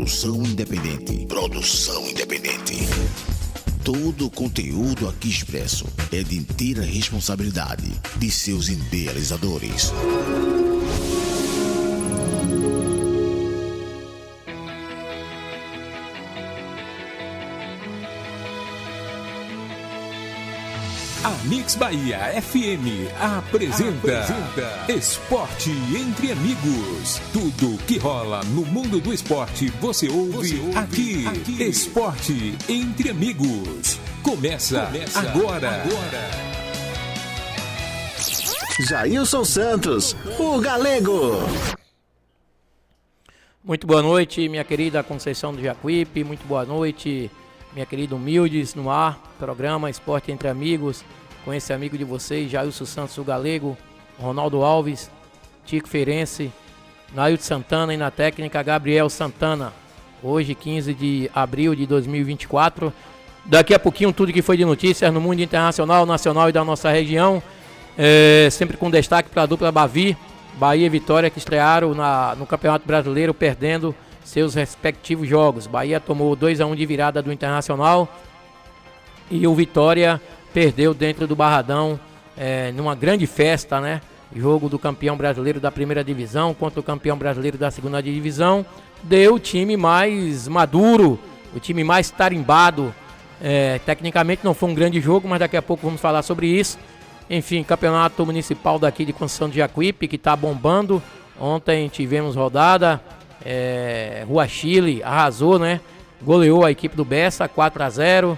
Produção independente. Produção independente. Todo o conteúdo aqui expresso é de inteira responsabilidade de seus idealizadores. A Mix Bahia FM apresenta Esporte Entre Amigos. Tudo que rola no mundo do esporte você ouve aqui. Esporte Entre Amigos. Começa agora. Jailson Santos, o Galego. Muito boa noite, minha querida Conceição do Jacuípe. Muito boa noite, minha querida Humildes, no ar, programa Esporte Entre Amigos, com esse amigo de vocês, Jailson Santos, o Galego, Ronaldo Alves, Tico Feirense, Nailton Santana e na técnica Gabriel Santana. Hoje, 15 de abril de 2024. Daqui a pouquinho, tudo que foi de notícias no mundo internacional, nacional e da nossa região. Sempre com destaque para a dupla Bavi, Bahia e Vitória, que estrearam no Campeonato Brasileiro, perdendo seus respectivos jogos. Bahia tomou 2-1 de virada do Internacional e o Vitória perdeu dentro do Barradão, numa grande festa, né? Jogo do campeão brasileiro da primeira divisão contra o campeão brasileiro da segunda divisão. Deu o time mais maduro, o time mais tarimbado. Tecnicamente não foi um grande jogo, mas daqui a pouco vamos falar sobre isso. Enfim, campeonato municipal daqui de Conceição do Jacuípe, que está bombando. Ontem tivemos rodada. Rua Chile arrasou, né? Goleou a equipe do Bessa 4-0.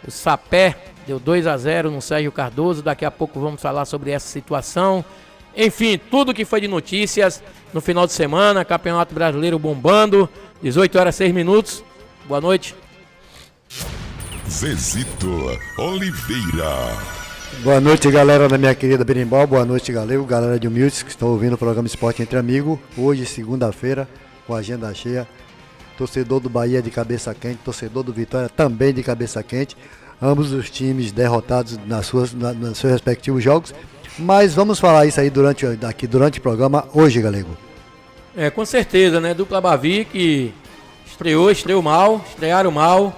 O Sapé deu 2-0 no Sérgio Cardoso. Daqui a pouco vamos falar sobre essa situação. Enfim, tudo que foi de notícias no final de semana. Campeonato Brasileiro bombando. 18h06. Boa noite. Zezito Oliveira. Boa noite, galera da minha querida Berimbau. Boa noite, Galego, galera de Humildes que estão ouvindo o programa Esporte Entre Amigos. Hoje, segunda-feira, com a agenda cheia. Torcedor do Bahia de cabeça quente, torcedor do Vitória também de cabeça quente. Ambos os times derrotados nos seus respectivos jogos. Mas vamos falar isso aí durante o programa hoje, Galego. Com certeza, né? Dupla Bavi que estrearam mal.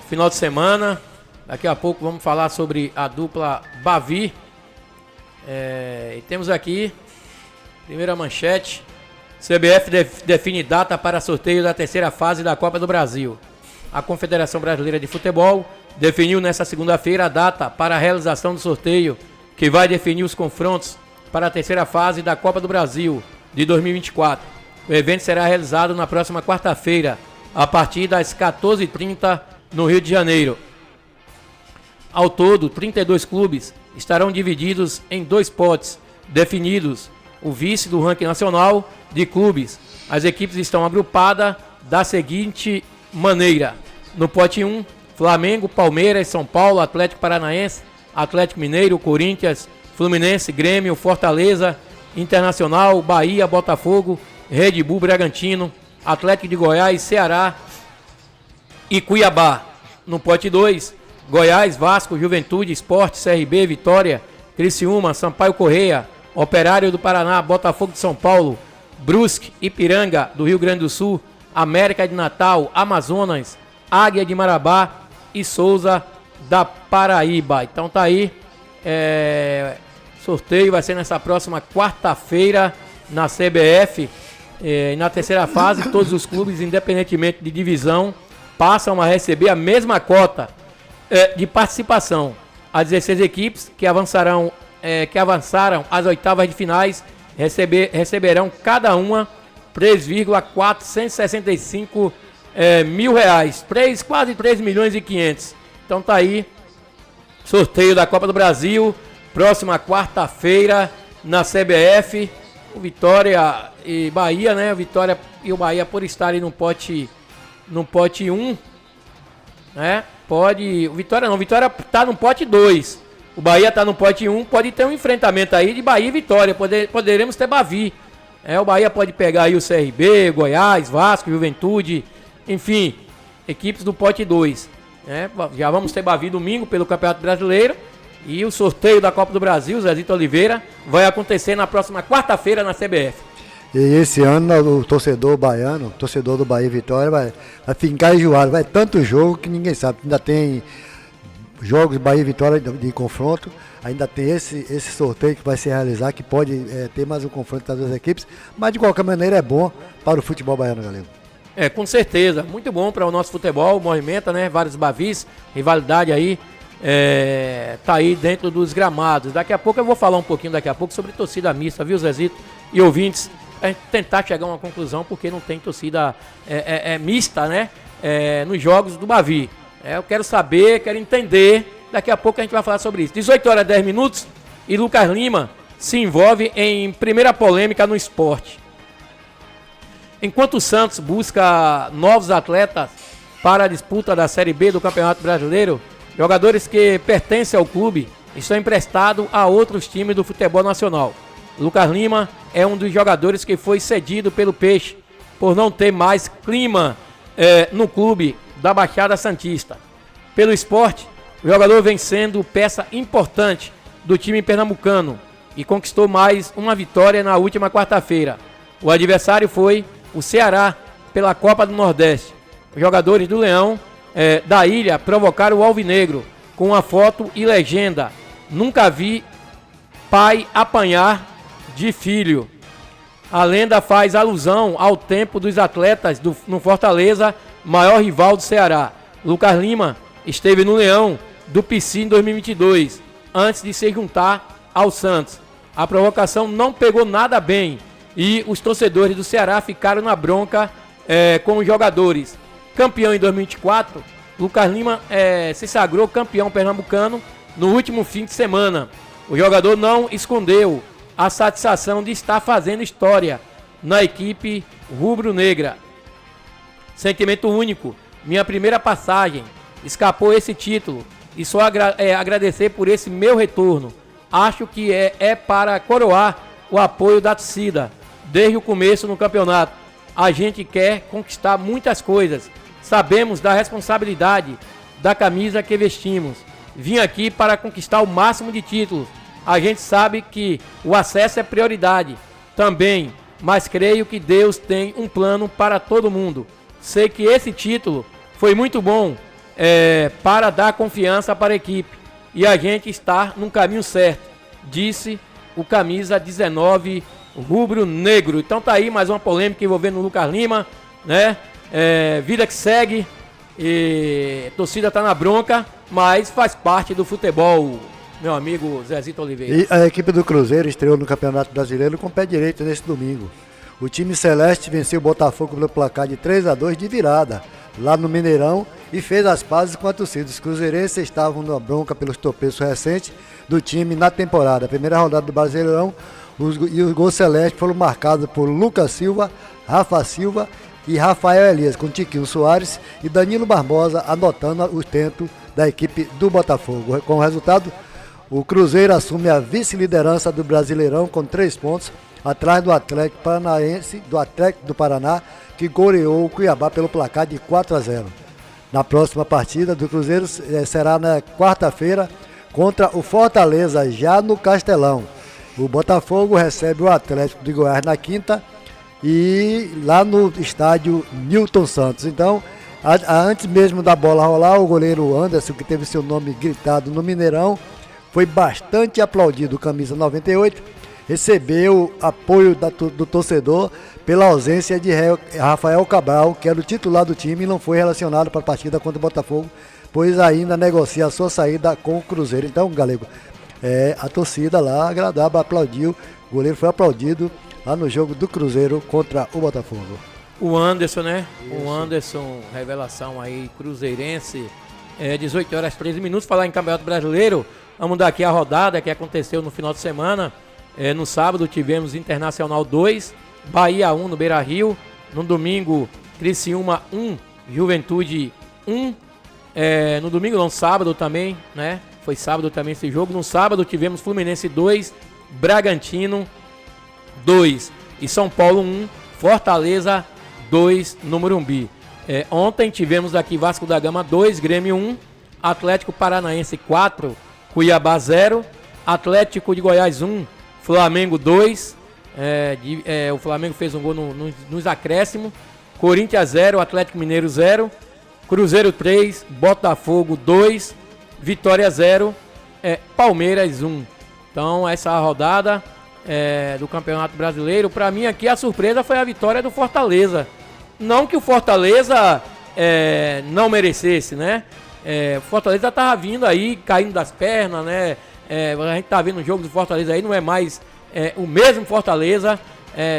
Final de semana. Daqui a pouco vamos falar sobre a dupla Bavi. E temos aqui, primeira manchete. CBF define data para sorteio da terceira fase da Copa do Brasil. A Confederação Brasileira de Futebol definiu nesta segunda-feira a data para a realização do sorteio, que vai definir os confrontos para a terceira fase da Copa do Brasil de 2024. O evento será realizado na próxima quarta-feira, a partir das 14h30, no Rio de Janeiro. Ao todo, 32 clubes estarão divididos em 2 potes definidos. O vice do ranking nacional de clubes. As equipes estão agrupadas da seguinte maneira: no pote 1, Flamengo, Palmeiras, São Paulo, Atlético Paranaense, Atlético Mineiro, Corinthians, Fluminense, Grêmio, Fortaleza, Internacional, Bahia, Botafogo, Red Bull, Bragantino, Atlético de Goiás, Ceará e Cuiabá. No pote 2, Goiás, Vasco, Juventude, Sport, CRB, Vitória, Criciúma, Sampaio Correia, Operário do Paraná, Botafogo de São Paulo, Brusque, Ipiranga do Rio Grande do Sul, América de Natal, Amazonas, Águia de Marabá e Souza da Paraíba. Então tá aí, sorteio vai ser nessa próxima quarta-feira na CBF. E na terceira fase, todos os clubes, independentemente de divisão, passam a receber a mesma cota de participação. As 16 equipes que avançaram às oitavas de finais receberão cada uma 3,465 mil reais, quase 3 milhões e 500. Então tá aí, sorteio da Copa do Brasil, próxima quarta-feira na CBF. O Vitória e Bahia, né? Vitória e o Bahia, por estarem no pote 1, né? O Vitória tá no pote 2. O Bahia tá no pote 1, pode ter um enfrentamento aí de Bahia e Vitória. Poderemos ter Bavi. O Bahia pode pegar aí o CRB, Goiás, Vasco, Juventude, enfim, equipes do pote 2. Já vamos ter Bavi domingo pelo Campeonato Brasileiro. E o sorteio da Copa do Brasil, Zezito Oliveira, vai acontecer na próxima quarta-feira na CBF. E esse ano o torcedor baiano, o torcedor do Bahia Vitória vai ficar enjoado. Vai tanto jogo que ninguém sabe. Ainda tem jogos Bahia Vitória de confronto. Ainda tem esse sorteio que vai se realizar, que pode ter mais um confronto das duas equipes. Mas de qualquer maneira é bom para o futebol baiano, galera. Com certeza. Muito bom para o nosso futebol. Movimenta, né? Vários Bavis, rivalidade aí. Tá aí dentro dos gramados. Daqui a pouco eu vou falar um pouquinho sobre torcida mista, viu, Zezito? E ouvintes. A gente tentar chegar a uma conclusão, porque não tem torcida mista, né? Nos jogos do Bavi. Eu quero saber, quero entender. Daqui a pouco a gente vai falar sobre isso. 18 horas e 10 minutos e Lucas Lima se envolve em primeira polêmica no esporte. Enquanto o Santos busca novos atletas para a disputa da Série B do Campeonato Brasileiro, jogadores que pertencem ao clube estão emprestados a outros times do futebol nacional. Lucas Lima é um dos jogadores que foi cedido pelo Peixe por não ter mais clima no clube da Baixada Santista. Pelo esporte, o jogador vem sendo peça importante do time pernambucano e conquistou mais uma vitória na última quarta-feira. O adversário foi o Ceará pela Copa do Nordeste. Os jogadores do Leão da ilha provocaram o alvinegro com uma foto e legenda: "Nunca vi pai apanhar de filho". A lenda faz alusão ao tempo dos atletas no Fortaleza, maior rival do Ceará. Lucas Lima esteve no Leão do Pici em 2022, antes de se juntar ao Santos. A provocação não pegou nada bem e os torcedores do Ceará ficaram na bronca com os jogadores. Campeão em 2024, Lucas Lima se sagrou campeão pernambucano no último fim de semana. O jogador não escondeu a satisfação de estar fazendo história na equipe rubro-negra. Sentimento único, minha primeira passagem, escapou esse título e só agradecer por esse meu retorno. Acho que é para coroar o apoio da torcida desde o começo no campeonato. A gente quer conquistar muitas coisas, sabemos da responsabilidade da camisa que vestimos. Vim aqui para conquistar o máximo de títulos. A gente sabe que o acesso é prioridade também, mas creio que Deus tem um plano para todo mundo. Sei que esse título foi muito bom para dar confiança para a equipe e a gente está no caminho certo, disse o camisa 19 rubro-negro. Então tá aí mais uma polêmica envolvendo o Lucas Lima, né? Vida que segue, e a torcida tá na bronca, mas faz parte do futebol, meu amigo Zezito Oliveira. E a equipe do Cruzeiro estreou no Campeonato Brasileiro com pé direito nesse domingo. O time celeste venceu o Botafogo pelo placar de 3-2 de virada, lá no Mineirão, e fez as pazes com a torcida. Os cruzeirenses estavam na bronca pelos tropeços recentes do time na temporada. A primeira rodada do Brasileirão, os gols celestes foram marcados por Lucas Silva, Rafa Silva e Rafael Elias, com Tiquinho Soares e Danilo Barbosa anotando o tento da equipe do Botafogo. Com o resultado, o Cruzeiro assume a vice-liderança do Brasileirão com 3 pontos, atrás do Atlético Paranaense, do Atlético do Paraná, que goleou o Cuiabá pelo placar de 4-0. Na próxima partida do Cruzeiro será na quarta-feira contra o Fortaleza, já no Castelão. O Botafogo recebe o Atlético de Goiás na quinta e lá no estádio Newton Santos. Então, antes mesmo da bola rolar, o goleiro Anderson, que teve seu nome gritado no Mineirão, foi bastante aplaudido. O camisa 98 recebeu apoio do torcedor pela ausência de Rafael Cabral, que era o titular do time e não foi relacionado para a partida contra o Botafogo, pois ainda negocia a sua saída com o Cruzeiro. Então, Galego, a torcida lá agradável, aplaudiu, o goleiro foi aplaudido lá no jogo do Cruzeiro contra o Botafogo. O Anderson, né? Isso. O Anderson, revelação aí, cruzeirense, 18 horas 13 minutos, falar em Campeonato Brasileiro, vamos dar aqui a rodada que aconteceu no final de semana. No sábado tivemos Internacional 2, Bahia 1 no Beira-Rio. No domingo, Criciúma 1, Juventude 1. No domingo não, sábado também, né? Foi sábado também esse jogo. No sábado tivemos Fluminense 2, Bragantino 2 e São Paulo 1, Fortaleza 2 no Morumbi. Ontem tivemos aqui Vasco da Gama 2, Grêmio 1, Atlético Paranaense 4, Cuiabá 0, Atlético de Goiás 1, Flamengo 2, O Flamengo fez um gol nos acréscimos. Corinthians 0, Atlético Mineiro 0, Cruzeiro 3, Botafogo 2, Vitória 0, Palmeiras 1. Então essa rodada do Campeonato Brasileiro, para mim aqui a surpresa foi a vitória do Fortaleza. Não que o Fortaleza não merecesse, né? O Fortaleza tava vindo aí, caindo das pernas, né? A gente tá vendo o jogo do Fortaleza aí, não é mais o mesmo Fortaleza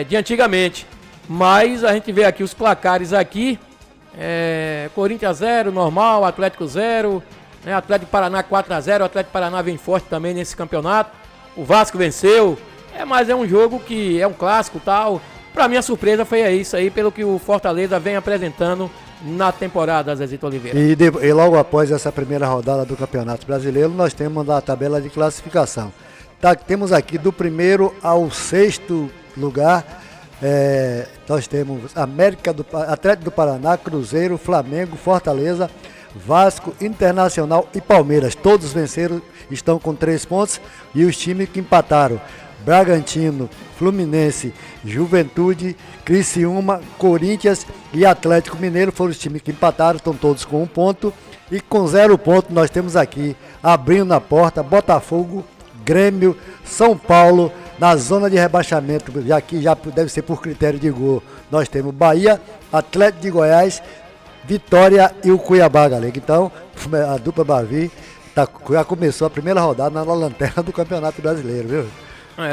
de antigamente. Mas a gente vê aqui os placares aqui. Corinthians 0, normal, Atlético 0, né? Atlético Paraná 4-0, Atlético Paraná vem forte também nesse campeonato. O Vasco venceu, mas é um jogo que é um clássico e tal. Pra mim a surpresa foi isso aí, pelo que o Fortaleza vem apresentando na temporada, Zezito Oliveira. E logo após essa primeira rodada do Campeonato Brasileiro, nós temos a tabela de classificação. Temos aqui do primeiro ao sexto lugar. Nós temos Atlético do Paraná, Cruzeiro, Flamengo, Fortaleza, Vasco, Internacional e Palmeiras. Todos venceram, estão com 3 pontos. E os times que empataram: Bragantino, Fluminense, Juventude, Criciúma, Corinthians e Atlético Mineiro foram os times que empataram, estão todos com 1 ponto. E com 0 ponto nós temos aqui, abrindo na porta, Botafogo, Grêmio, São Paulo. Na zona de rebaixamento, aqui já deve ser por critério de gol, nós temos Bahia, Atlético de Goiás, Vitória e o Cuiabá, galera. Então, a dupla Bavi já começou a primeira rodada na lanterna do Campeonato Brasileiro, viu?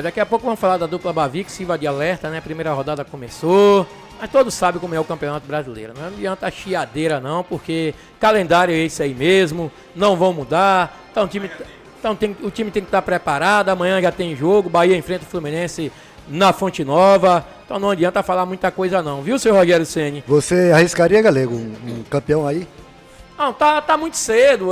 Daqui a pouco vamos falar da dupla Bavi, que sirva de alerta, né? A primeira rodada começou, mas todos sabem como é o Campeonato Brasileiro. Não adianta a chiadeira não, porque calendário é esse aí mesmo, não vão mudar, então o time tem que estar preparado. Amanhã já tem jogo, Bahia enfrenta o Fluminense na Fonte Nova, então não adianta falar muita coisa não, viu, seu Rogério Ceni? Você arriscaria, Galego, um campeão aí? Não, tá muito cedo.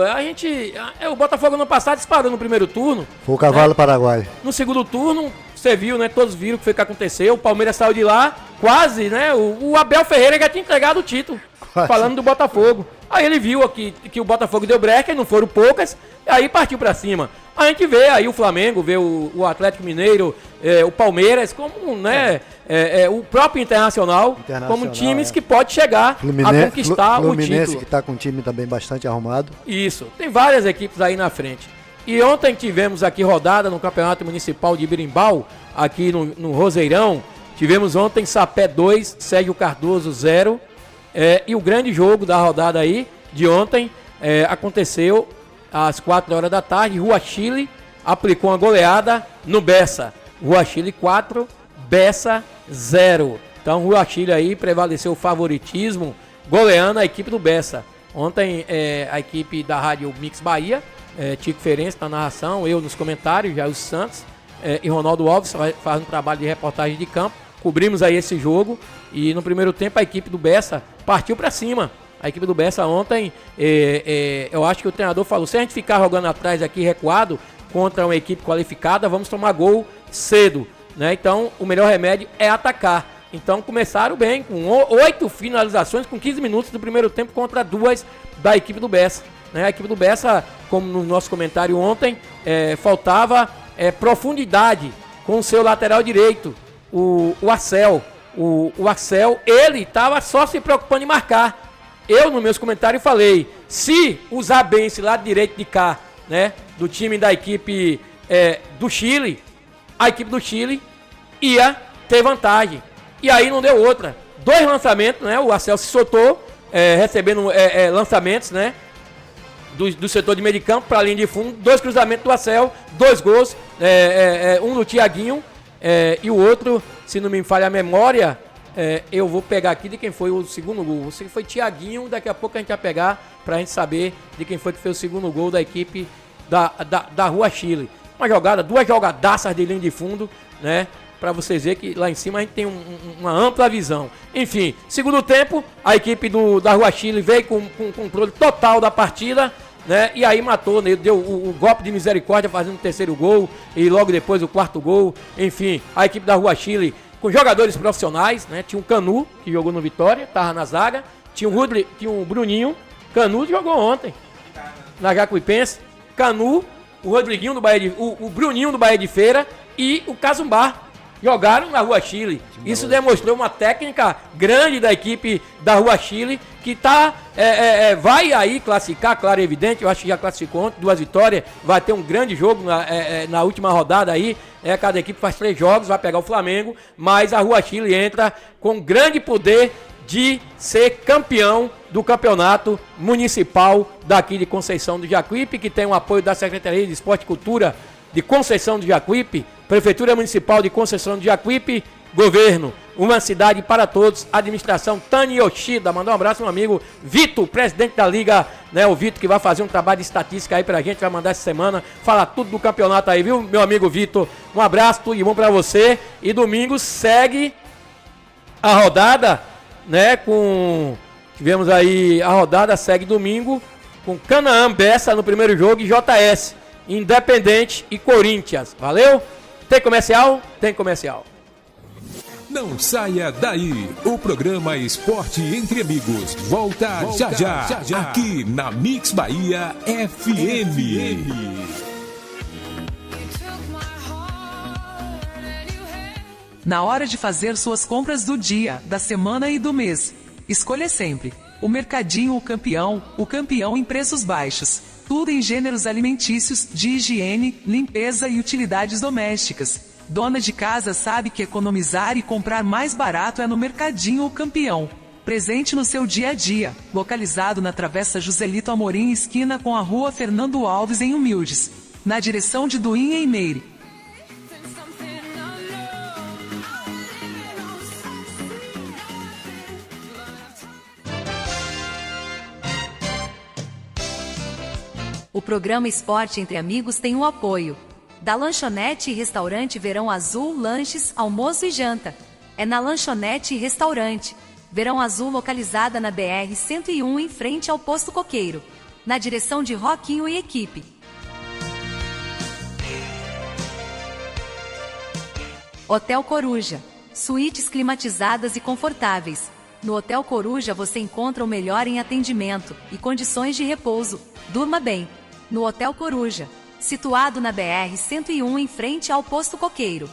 O Botafogo no passado disparou no primeiro turno. Foi o cavalo paraguaio. No segundo turno, você viu, né? Todos viram o que foi que aconteceu. O Palmeiras saiu de lá, quase, né? O Abel Ferreira já tinha entregado o título. Quase. Falando do Botafogo. Aí ele viu aqui que o Botafogo deu breca, e não foram poucas, e aí partiu pra cima. A gente vê aí o Flamengo, vê o Atlético Mineiro, o Palmeiras, como, né, o próprio Internacional como times que pode chegar a conquistar o título. Fluminense que tá com um time também bastante arrumado. Isso, tem várias equipes aí na frente. E ontem tivemos aqui rodada no Campeonato Municipal de Birimbau, aqui no Roseirão. Tivemos ontem Sapé 2, Sérgio Cardoso 0. E o grande jogo da rodada aí, de ontem, aconteceu às 4 horas da tarde. Rua Chile aplicou uma goleada no Bessa. Rua Chile 4, Bessa 0. Então Rua Chile aí prevaleceu o favoritismo, goleando a equipe do Bessa. Ontem a equipe da Rádio Mix Bahia, Tico Ferenc na narração, eu nos comentários, Jair Santos e Ronaldo Alves faz um trabalho de reportagem de campo. Cobrimos aí esse jogo e no primeiro tempo a equipe do Bessa partiu para cima. A equipe do Bessa ontem, eu acho que o treinador falou, se a gente ficar jogando atrás aqui recuado contra uma equipe qualificada, vamos tomar gol cedo, né? Então o melhor remédio é atacar. Então começaram bem, com 8 finalizações, com 15 minutos do primeiro tempo contra 2 da equipe do Bessa, né? A equipe do Bessa, como no nosso comentário ontem, faltava profundidade com o seu lateral direito, o Arcel. O Arcel, ele estava só se preocupando em marcar. Eu, nos meus comentários, falei, se usar bem esse lado direito de cá, né, do time da equipe do Chile, a equipe do Chile ia ter vantagem. E aí não deu outra. 2 lançamentos, né, o Arcel se soltou, recebendo lançamentos, né, do setor de meio de campo para a linha de fundo. 2 cruzamentos do Arcel, 2 gols, um do Thiaguinho, e o outro, se não me falha a memória, eu vou pegar aqui de quem foi o segundo gol. Se foi Thiaguinho, daqui a pouco a gente vai pegar pra gente saber de quem foi que fez o segundo gol da equipe da Rua Chile. Uma jogada, 2 jogadaças de linha de fundo, né? Pra vocês verem que lá em cima a gente tem uma ampla visão. Enfim, segundo tempo, a equipe da Rua Chile veio com controle total da partida, né? E aí matou, né? Deu o golpe de misericórdia fazendo o 3º gol e logo depois o 4º gol. Enfim, a equipe da Rua Chile com jogadores profissionais, né? Tinha um Canu, que jogou no Vitória, tava na zaga. Tinha um Bruninho, Canu jogou ontem na Jacuipense. Canu, o Rodriguinho do Bahia o Bruninho do Bahia de Feira e o Casumbá, jogaram na Rua Chile. Isso demonstrou uma técnica grande da equipe da Rua Chile, que vai aí classificar, claro e evidente. Eu acho que já classificou ontem, 2 vitórias. Vai ter um grande jogo na última rodada aí. Cada equipe faz 3 jogos, vai pegar o Flamengo. Mas a Rua Chile entra com grande poder de ser campeão do campeonato municipal daqui de Conceição do Jacuípe, que tem o apoio da Secretaria de Esporte e Cultura de Conceição do Jacuípe, Prefeitura Municipal de Conceição do Jacuípe, Governo, uma cidade para todos, administração Tani Yoshida. Mandar um abraço ao meu amigo Vitor, presidente da Liga, né? O Vitor que vai fazer um trabalho de estatística aí pra gente, vai mandar essa semana, falar tudo do campeonato aí, viu, meu amigo Vitor? Um abraço, tudo de bom pra você. E domingo segue a rodada, né? Tivemos aí a rodada, segue domingo com Canaã, Bessa no primeiro jogo e JS, Independente e Corinthians. Valeu? Tem comercial? Tem comercial. Não saia daí. O programa Esporte Entre Amigos volta já. Aqui na Mix Bahia FM. Na hora de fazer suas compras do dia, da semana e do mês, escolha sempre o Mercadinho O Campeão em preços baixos. Tudo em gêneros alimentícios, de higiene, limpeza e utilidades domésticas. Dona de casa sabe que economizar e comprar mais barato é no Mercadinho O Campeão. Presente no seu dia a dia. Localizado na Travessa Joselito Amorim, esquina com a Rua Fernando Alves, em Humildes. Na direção de Duim, em Meire. O programa Esporte Entre Amigos tem o apoio da Lanchonete e Restaurante Verão Azul, lanches, almoço e janta. É na Lanchonete e Restaurante Verão Azul, localizada na BR-101, em frente ao Posto Coqueiro, na direção de Roquinho e equipe. Hotel Coruja, suítes climatizadas e confortáveis. No Hotel Coruja você encontra o melhor em atendimento e condições de repouso. Durma bem no Hotel Coruja, situado na BR-101, em frente ao Posto Coqueiro.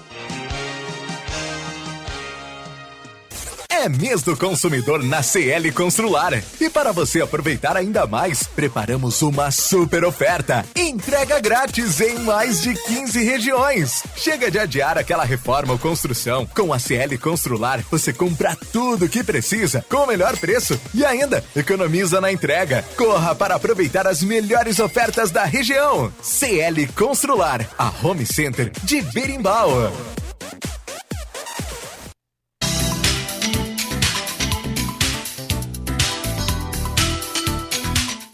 É mês do consumidor na CL Constrular. E para você aproveitar ainda mais, preparamos uma super oferta. Entrega grátis em mais de 15 regiões. Chega de adiar aquela reforma ou construção. Com a CL Constrular, você compra tudo o que precisa com o melhor preço e ainda economiza na entrega. Corra para aproveitar as melhores ofertas da região. CL Constrular, a Home Center de Berimbau.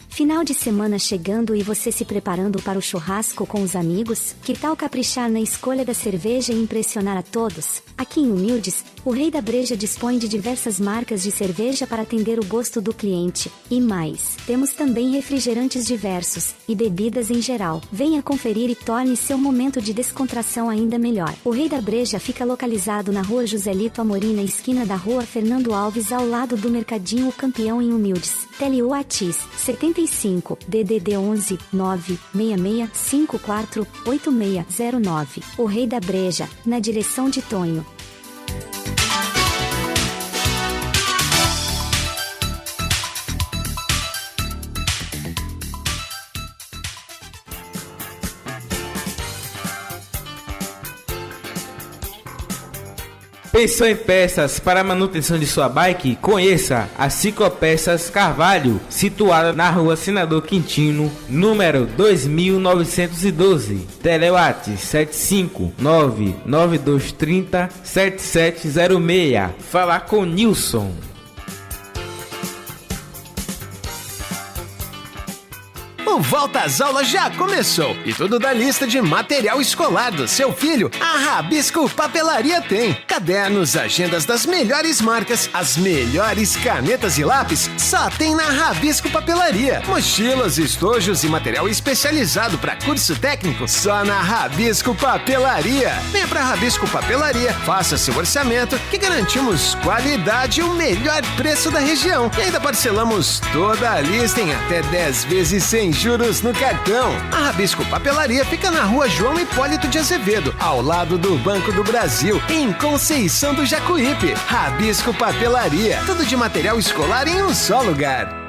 Final de semana chegando e você se preparando para o churrasco com os amigos? Que tal caprichar na escolha da cerveja e impressionar a todos? Aqui em Humildes, o Rei da Breja dispõe de diversas marcas de cerveja para atender o gosto do cliente. E mais, temos também refrigerantes diversos e bebidas em geral. Venha conferir e torne seu momento de descontração ainda melhor. O Rei da Breja fica localizado na Rua Joselito Amorim, na esquina da Rua Fernando Alves, ao lado do Mercadinho O Campeão, em Humildes. Tele Whats 75 DDD 11 966 54 8609. O Rei da Breja, na direção de Tonho. Pensou em peças para a manutenção de sua bike? Conheça a Ciclopeças Carvalho, situada na Rua Senador Quintino, número 2912. Telewhats 75992307706. Falar com Nilson. O Volta às Aulas já começou e tudo da lista de material escolar do seu filho, a Rabisco Papelaria tem. Cadernos, agendas das melhores marcas, as melhores canetas e lápis, só tem na Rabisco Papelaria. Mochilas, estojos e material especializado para curso técnico, só na Rabisco Papelaria. Venha pra Rabisco Papelaria, faça seu orçamento que garantimos qualidade e o melhor preço da região. E ainda parcelamos toda a lista em até 10 vezes sem juros no cartão. A Rabisco Papelaria fica na rua João Hipólito de Azevedo, ao lado do Banco do Brasil, em Conceição do Jacuípe. Rabisco Papelaria, tudo de material escolar em um só lugar.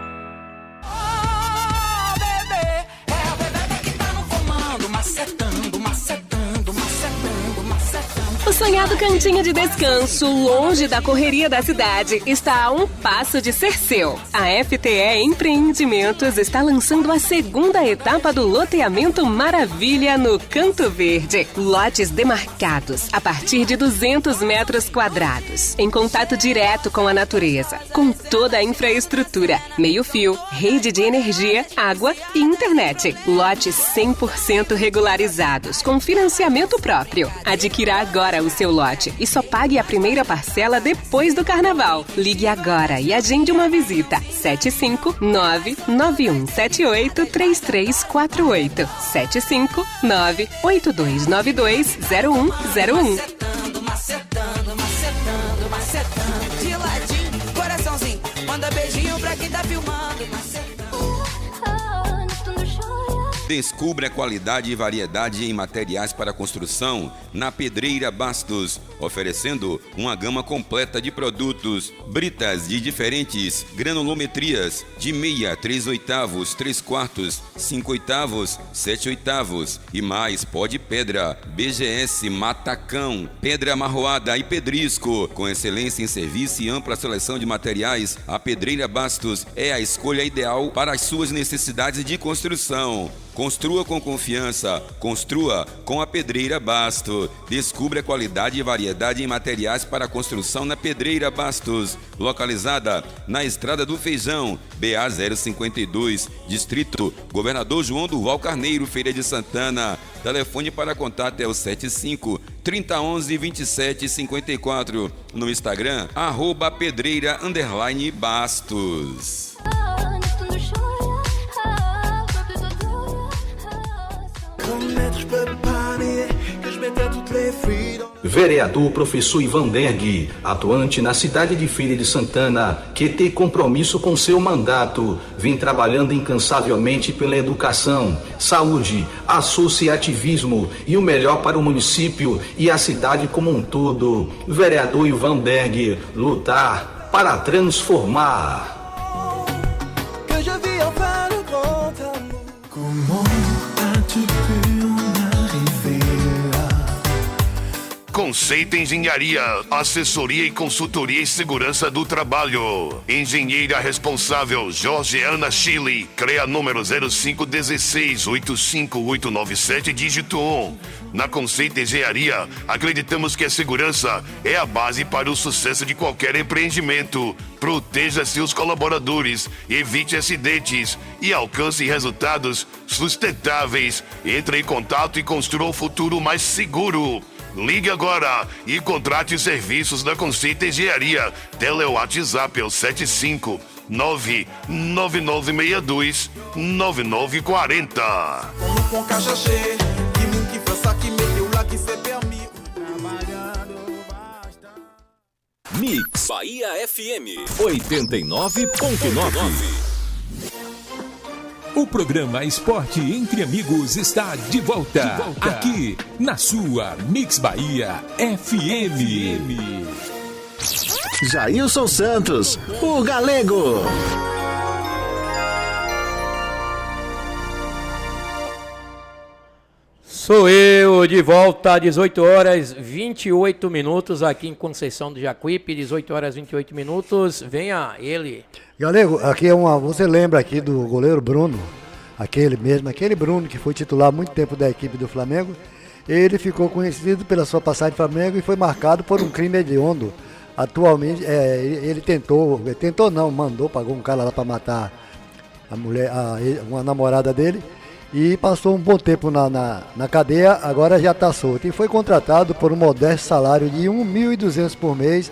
O sonhado cantinho de descanso, longe da correria da cidade, está a um passo de ser seu. A FTE Empreendimentos está lançando a segunda etapa do loteamento Maravilha no Canto Verde. Lotes demarcados a partir de 200 metros quadrados, em contato direto com a natureza, com toda a infraestrutura, meio-fio, rede de energia, água e internet. Lotes 100% regularizados, com financiamento próprio. Adquira agora o seu lote e só pague a primeira parcela depois do carnaval. Ligue agora e agende uma visita. 759-9178-3348. 759-8292-0101. De ladinho, coraçãozinho, manda beijinho pra quem tá filmando. Descubra a qualidade e variedade em materiais para construção na Pedreira Bastos, oferecendo uma gama completa de produtos, britas de diferentes granulometrias, de meia, 3/8, 3/4, 5/8, 7/8 e mais pó de pedra, BGS, matacão, pedra amarroada e pedrisco. Com excelência em serviço e ampla seleção de materiais, a Pedreira Bastos é a escolha ideal para as suas necessidades de construção. Construa com confiança, construa com a Pedreira Bastos. Descubra a qualidade e variedade em materiais para construção na Pedreira Bastos, localizada na Estrada do Feijão, BA 052, Distrito Governador João Durval Carneiro, Feira de Santana. Telefone para contato é o 75-3011-2754. No Instagram, @pedreira_bastos. Vereador Professor Ivan Berg, atuante na cidade de Feira de Santana, que tem compromisso com seu mandato, vem trabalhando incansavelmente pela educação, saúde, associativismo e o melhor para o município e a cidade como um todo. Vereador Ivan Berg, lutar para transformar. Conceito Engenharia, assessoria e consultoria em segurança do trabalho. Engenheira responsável Jorgeana Chile, CREA número 0516-85897, dígito 1. Na Conceito Engenharia, acreditamos que a segurança é a base para o sucesso de qualquer empreendimento. Proteja seus colaboradores, evite acidentes e alcance resultados sustentáveis. Entre em contato e construa um futuro mais seguro. Ligue agora e contrate os serviços da Conceito Engenharia. Tele-WhatsApp é o 759-9962-9940. Mix Bahia FM 89.9. O programa Esporte Entre Amigos está de volta, aqui na sua Mix Bahia FM. Jailson Santos, o Galego. Sou eu, de volta, 18 horas 28 minutos, aqui em Conceição do Jacuípe, 18 horas 28 minutos, venha ele. Galego, aqui você lembra aqui do goleiro Bruno, aquele Bruno que foi titular há muito tempo da equipe do Flamengo. Ele ficou conhecido pela sua passagem do Flamengo e foi marcado por um crime hediondo. Atualmente, pagou um cara lá para matar a mulher, uma namorada dele, e passou um bom tempo na cadeia, agora já está solto. E foi contratado por um modesto salário de R$ 1.200 por mês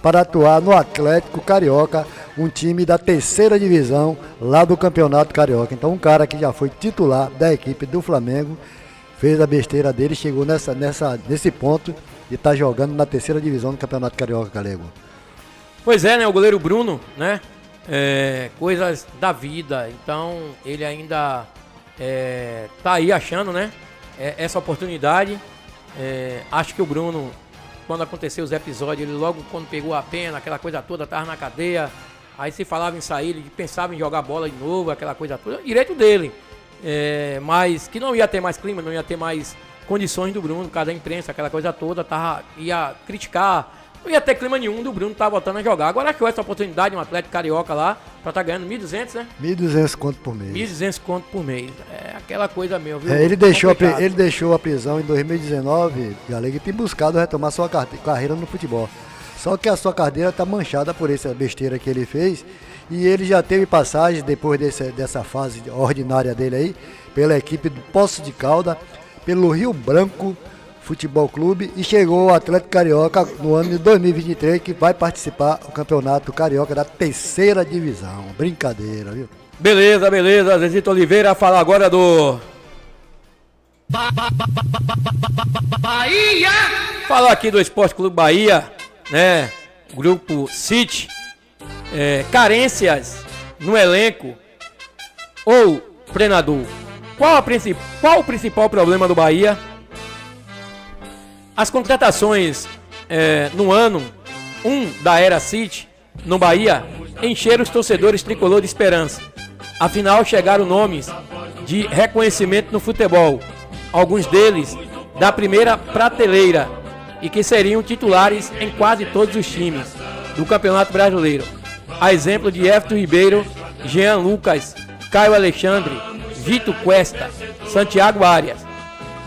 para atuar no Atlético Carioca, um time da terceira divisão lá do Campeonato Carioca. Então um cara que já foi titular da equipe do Flamengo, fez a besteira dele, chegou nesse ponto e está jogando na terceira divisão do Campeonato Carioca, Galego. Pois é, né, o goleiro Bruno, né, coisas da vida. Então ele ainda tá aí achando, né, essa oportunidade. Acho que o Bruno, quando aconteceu os episódios, ele logo quando pegou a pena, aquela coisa toda, tava na cadeia, aí se falava em sair, ele pensava em jogar bola de novo, aquela coisa toda, direito dele. Mas que não ia ter mais clima, não ia ter mais condições do Bruno, por causa da imprensa, aquela coisa toda, ia criticar, não ia ter clima nenhum do Bruno estar voltando a jogar. Agora achou essa oportunidade, um atleta carioca lá, pra estar ganhando 1.200, né? 1.200 conto por mês. 1.200 conto por mês. É aquela coisa mesmo, viu? Ele deixou a prisão em 2019, Galego, e tem buscado retomar sua carreira no futebol. Só que a sua carreira tá manchada por essa besteira que ele fez. E ele já teve passagem, depois dessa fase ordinária dele aí, pela equipe do Poços de Caldas, pelo Rio Branco Futebol Clube, e chegou ao Atlético Carioca no ano de 2023, que vai participar do Campeonato Carioca da 3ª divisão. Brincadeira, viu? Beleza. Zezito Oliveira, fala agora do... Bahia! Falar aqui do Esporte Clube Bahia, né? Grupo City. Carências no elenco ou treinador. Qual o principal problema do Bahia? As contratações no ano 1 da Era City no Bahia encheram os torcedores tricolor de esperança. Afinal, chegaram nomes de reconhecimento no futebol, alguns deles da primeira prateleira, e que seriam titulares em quase todos os times do Campeonato Brasileiro. A exemplo de Everton Ribeiro, Jean Lucas, Caio Alexandre, Vitor Cuesta, Santiago Arias.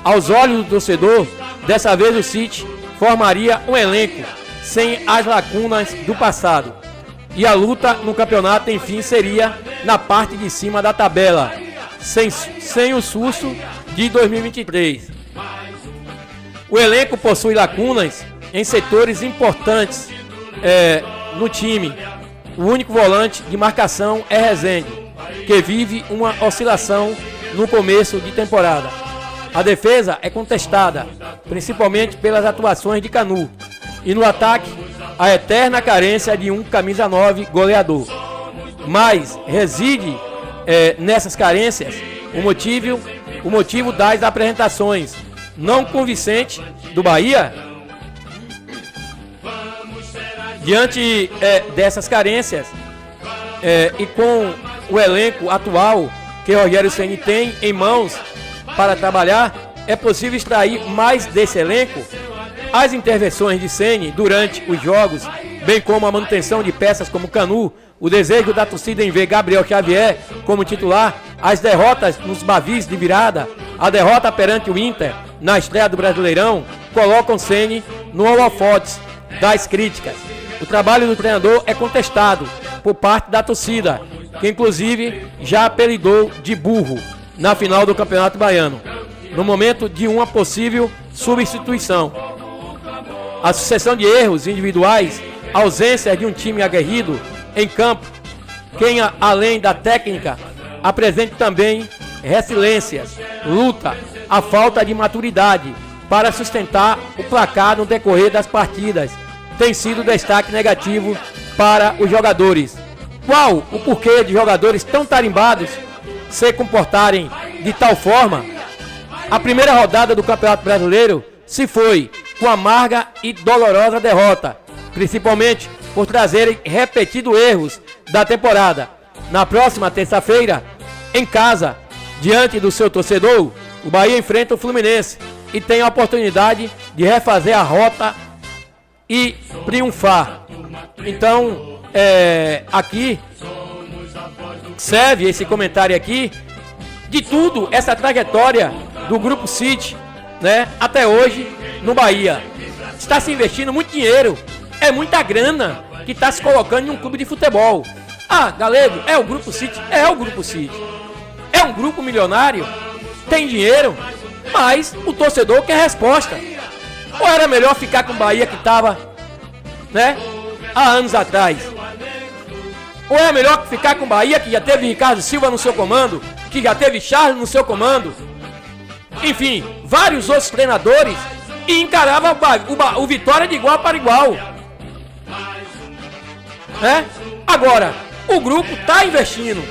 Aos olhos do torcedor, dessa vez o City formaria um elenco sem as lacunas do passado. E a luta no campeonato, enfim, seria na parte de cima da tabela, sem o susto de 2023. O elenco possui lacunas em setores importantes no time. O único volante de marcação é Rezende, que vive uma oscilação no começo de temporada. A defesa é contestada, principalmente pelas atuações de Canu. E no ataque, a eterna carência de um camisa 9 goleador. Mas reside nessas carências o motivo das apresentações não convincentes do Bahia. Diante dessas carências e com o elenco atual que Rogério Ceni tem em mãos para trabalhar, é possível extrair mais desse elenco. As intervenções de Ceni durante os jogos, bem como a manutenção de peças como Canu, o desejo da torcida em ver Gabriel Xavier como titular, as derrotas nos Bavis de virada, a derrota perante o Inter na estreia do Brasileirão, colocam Ceni no holofote das críticas. O trabalho do treinador é contestado por parte da torcida, que inclusive já apelidou de burro na final do Campeonato Baiano, no momento de uma possível substituição. A sucessão de erros individuais, a ausência de um time aguerrido em campo, quem além da técnica apresente também resiliências, luta, a falta de maturidade para sustentar o placar no decorrer das partidas, tem sido destaque negativo para os jogadores. Qual o porquê de jogadores tão tarimbados se comportarem de tal forma? A primeira rodada do Campeonato Brasileiro se foi com amarga e dolorosa derrota, principalmente por trazerem repetidos erros da temporada. Na próxima terça-feira, em casa, diante do seu torcedor, o Bahia enfrenta o Fluminense e tem a oportunidade de refazer a rota e triunfar. Então, aqui serve esse comentário aqui de tudo, essa trajetória do Grupo City, né, até hoje no Bahia. Está se investindo muito dinheiro, é muita grana que está se colocando em um clube de futebol. Ah, Galego, é o Grupo City? É o Grupo City. É um grupo milionário, tem dinheiro, mas o torcedor quer resposta. Ou era melhor ficar com o Bahia que estava, né, há anos atrás? Ou é melhor ficar com o Bahia que já teve Ricardo Silva no seu comando, que já teve Charles no seu comando, enfim, vários outros treinadores, e encarava o Vitória de igual para igual, né? Agora, O grupo tá investindo.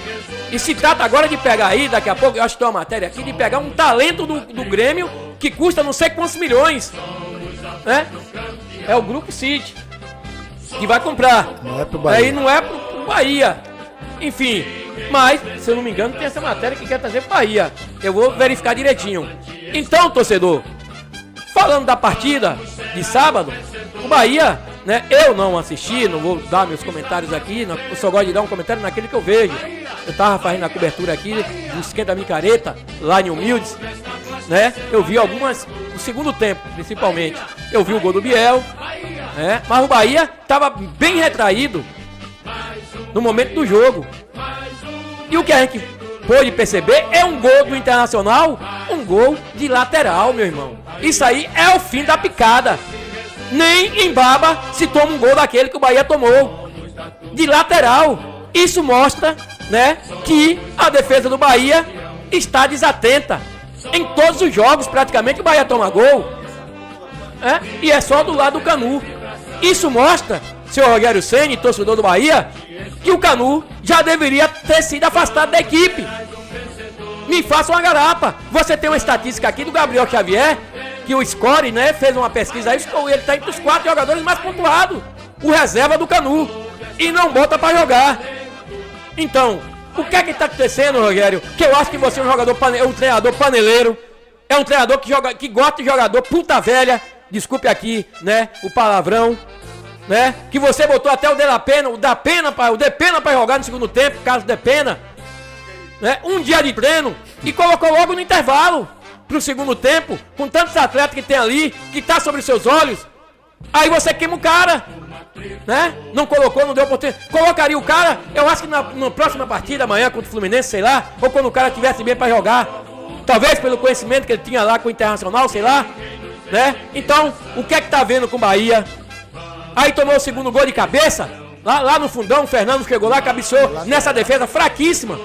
E se trata agora de pegar aí, daqui a pouco, eu acho que tem uma matéria aqui, de pegar um talento do Grêmio que custa não sei quantos milhões. Né? É o Grupo City que vai comprar. Não é pro Bahia. Aí não é pro Bahia. Enfim, mas, se eu não me engano, tem essa matéria que quer trazer pro Bahia. Eu vou verificar direitinho. Então, torcedor, falando da partida de sábado, o Bahia, né, eu não assisti, não vou dar meus comentários aqui, eu só gosto de dar um comentário naquele que eu vejo. Eu tava fazendo a cobertura aqui do Esquenta Micareta, lá em Humildes, né? Eu vi algumas, no segundo tempo, principalmente. Eu vi o gol do Biel, né? Mas o Bahia tava bem retraído no momento do jogo. E o que a gente pôde perceber é um gol do Internacional, um gol de lateral, meu irmão. Isso aí é o fim da picada. Nem em Baba se toma um gol daquele que o Bahia tomou. De lateral. Isso mostra, né, que a defesa do Bahia está desatenta. Em todos os jogos, praticamente, o Bahia toma gol. E é só do lado do Canu. Isso mostra, senhor Rogério Ceni, torcedor do Bahia, que o Canu já deveria ter sido afastado da equipe. Me faça uma garapa. Você tem uma estatística aqui do Gabriel Xavier, que o Score, né, fez uma pesquisa aí, ele está entre os 4 jogadores mais pontuados. O reserva do Canu. E não bota pra jogar. Então, o que é que tá acontecendo, Rogério? Que eu acho que você é um treinador paneleiro. É um treinador que gosta de jogador puta velha. Desculpe aqui, né, o palavrão. Né? Que você botou até o Depena pra jogar no segundo tempo, caso Depena. Né? Um dia de treino e colocou logo no intervalo pro segundo tempo, com tantos atletas que tem ali, que tá sobre seus olhos. Aí você queima o cara, né? Não colocou, não deu oportunidade. Colocaria o cara, eu acho que na próxima partida, amanhã contra o Fluminense, sei lá, ou quando o cara tivesse bem pra jogar, talvez pelo conhecimento que ele tinha lá com o Internacional, sei lá, né? Então, o que é que tá vendo com o Bahia? Aí tomou o segundo gol de cabeça, lá no fundão, o Fernando chegou lá, cabeceou nessa defesa fraquíssima,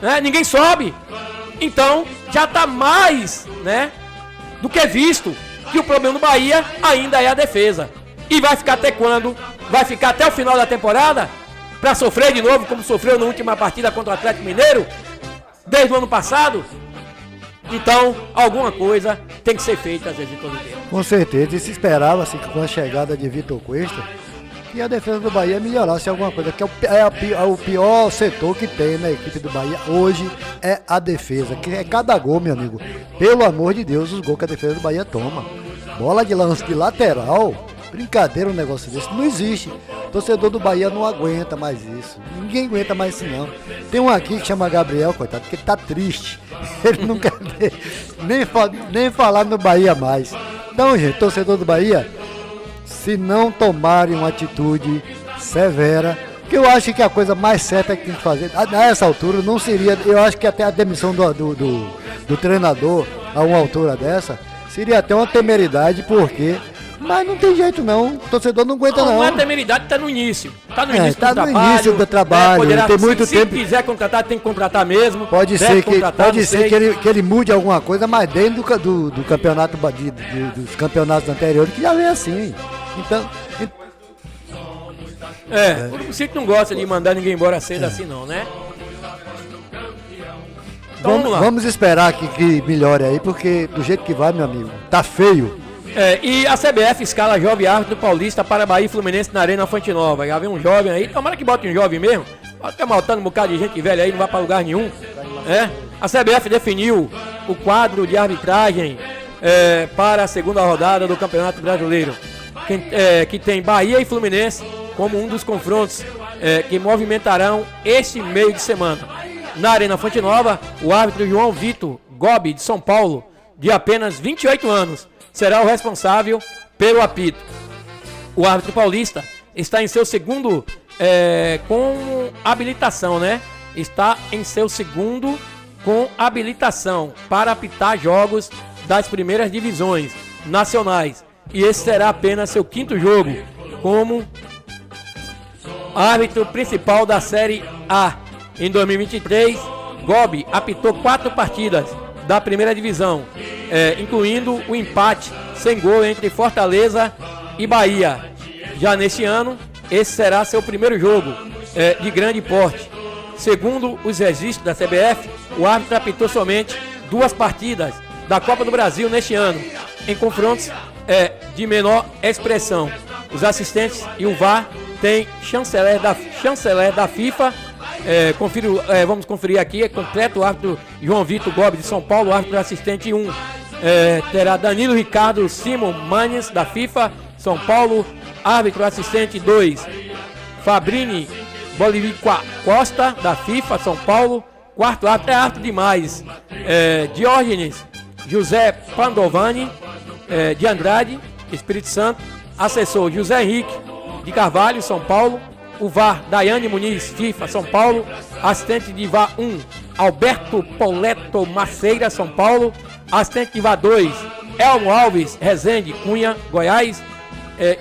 né? Ninguém sobe. Então, já tá mais, né, do que visto que o problema do Bahia ainda é a defesa. E vai ficar até quando? Vai ficar até o final da temporada? Pra sofrer de novo, como sofreu na última partida contra o Atlético Mineiro? Desde o ano passado? Então, alguma coisa tem que ser feita, às vezes, todo tempo. Com certeza, e se esperava, assim, com a chegada de Vitor Cuesta, que a defesa do Bahia melhorasse alguma coisa, que é o pior setor que tem na equipe do Bahia hoje, é a defesa, que é cada gol, meu amigo. Pelo amor de Deus, os gols que a defesa do Bahia toma. Bola de lance de lateral, brincadeira, um negócio desse, não existe. O torcedor do Bahia não aguenta mais isso. Ninguém aguenta mais isso, não. Tem um aqui que chama Gabriel, coitado, que ele tá triste. Ele não quer nem falar no Bahia mais. Então, gente, torcedor do Bahia, se não tomarem uma atitude severa, que eu acho que a coisa mais certa que tem que fazer, a essa altura, não seria, eu acho que até a demissão do treinador a uma altura dessa, seria até uma temeridade, porque... Mas não tem jeito não, o torcedor não aguenta não. Não é temeridade, tá no início. Tá no início do trabalho. Início do trabalho, tem muito tempo. Se quiser contratar, tem que contratar mesmo. Pode ser que ele mude alguma coisa, mas dentro do campeonato, dos campeonatos anteriores, que já vem assim. Então... o Grupo City não gosta de mandar ninguém embora cedo assim não, né? Então, vamos lá. Vamos esperar que melhore aí, porque do jeito que vai, meu amigo, tá feio. E a CBF escala jovem árbitro paulista para Bahia e Fluminense na Arena Fonte Nova. Já vem um jovem aí, tomara que bote um jovem mesmo. Fica maltando um bocado de gente velha aí, não vai para lugar nenhum. A CBF definiu o quadro de arbitragem para a segunda rodada do Campeonato Brasileiro, que tem Bahia e Fluminense como um dos confrontos que movimentarão este meio de semana. Na Arena Fonte Nova, o árbitro João Vitor Gobi, de São Paulo, de apenas 28 anos, será o responsável pelo apito. O árbitro paulista está em seu segundo com habilitação, né? Está em seu segundo com habilitação para apitar jogos das primeiras divisões nacionais. E esse será apenas seu quinto jogo como árbitro principal da Série A. Em 2023, Gobi apitou 4 partidas da primeira divisão, incluindo o empate sem gol entre Fortaleza e Bahia. Já neste ano, esse será seu primeiro jogo de grande porte. Segundo os registros da CBF, o árbitro apitou somente 2 partidas da Copa do Brasil neste ano, em confrontos de menor expressão. Os assistentes e o VAR têm chanceler da FIFA. Vamos conferir aqui, é completo o árbitro João Vitor Gomes de São Paulo, árbitro assistente 1. Terá Danilo Ricardo Simon Manes da FIFA, São Paulo, árbitro assistente 2. Fabrini Bolívia Costa da FIFA, São Paulo, quarto árbitro, é árbitro demais. Diógenes José Pandovani de Andrade, Espírito Santo, assessor José Henrique de Carvalho, São Paulo. O VAR, Daiane Muniz, FIFA, São Paulo. Assistente de VAR 1, Alberto Pauleto Maceira, São Paulo. Assistente de VAR 2, Elmo Alves, Resende, Cunha, Goiás.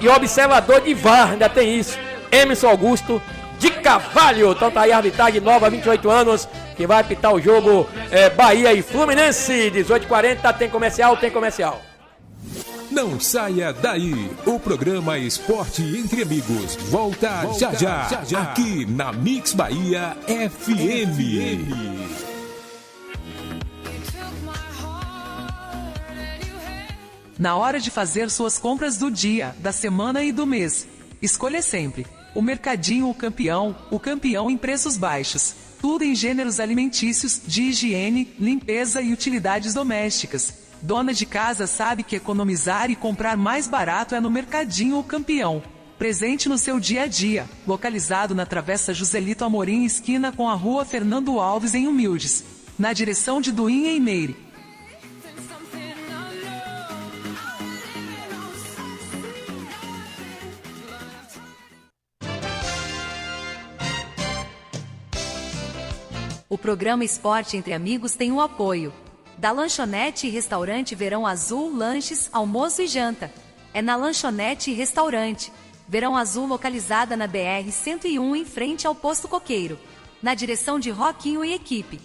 E observador de VAR, ainda tem isso, Emerson Augusto de Carvalho. Então tá aí a arbitragem nova, 28 anos, que vai apitar o jogo Bahia e Fluminense. 18h40, tem comercial. Não saia daí. O programa Esporte Entre Amigos volta já. Aqui na Mix Bahia FM. Na hora de fazer suas compras do dia, da semana e do mês, escolha sempre o Mercadinho O Campeão em preços baixos. Tudo em gêneros alimentícios, de higiene, limpeza e utilidades domésticas. Dona de casa sabe que economizar e comprar mais barato é no Mercadinho O Campeão. Presente no seu dia a dia. Localizado na Travessa Joselito Amorim, esquina com a Rua Fernando Alves, em Humildes. Na direção de Duinha e Meire. O programa Esporte Entre Amigos tem o apoio da Lanchonete e Restaurante Verão Azul, lanches, almoço e janta. É na Lanchonete e Restaurante Verão Azul, localizada na BR-101, em frente ao Posto Coqueiro, na direção de Roquinho e equipe.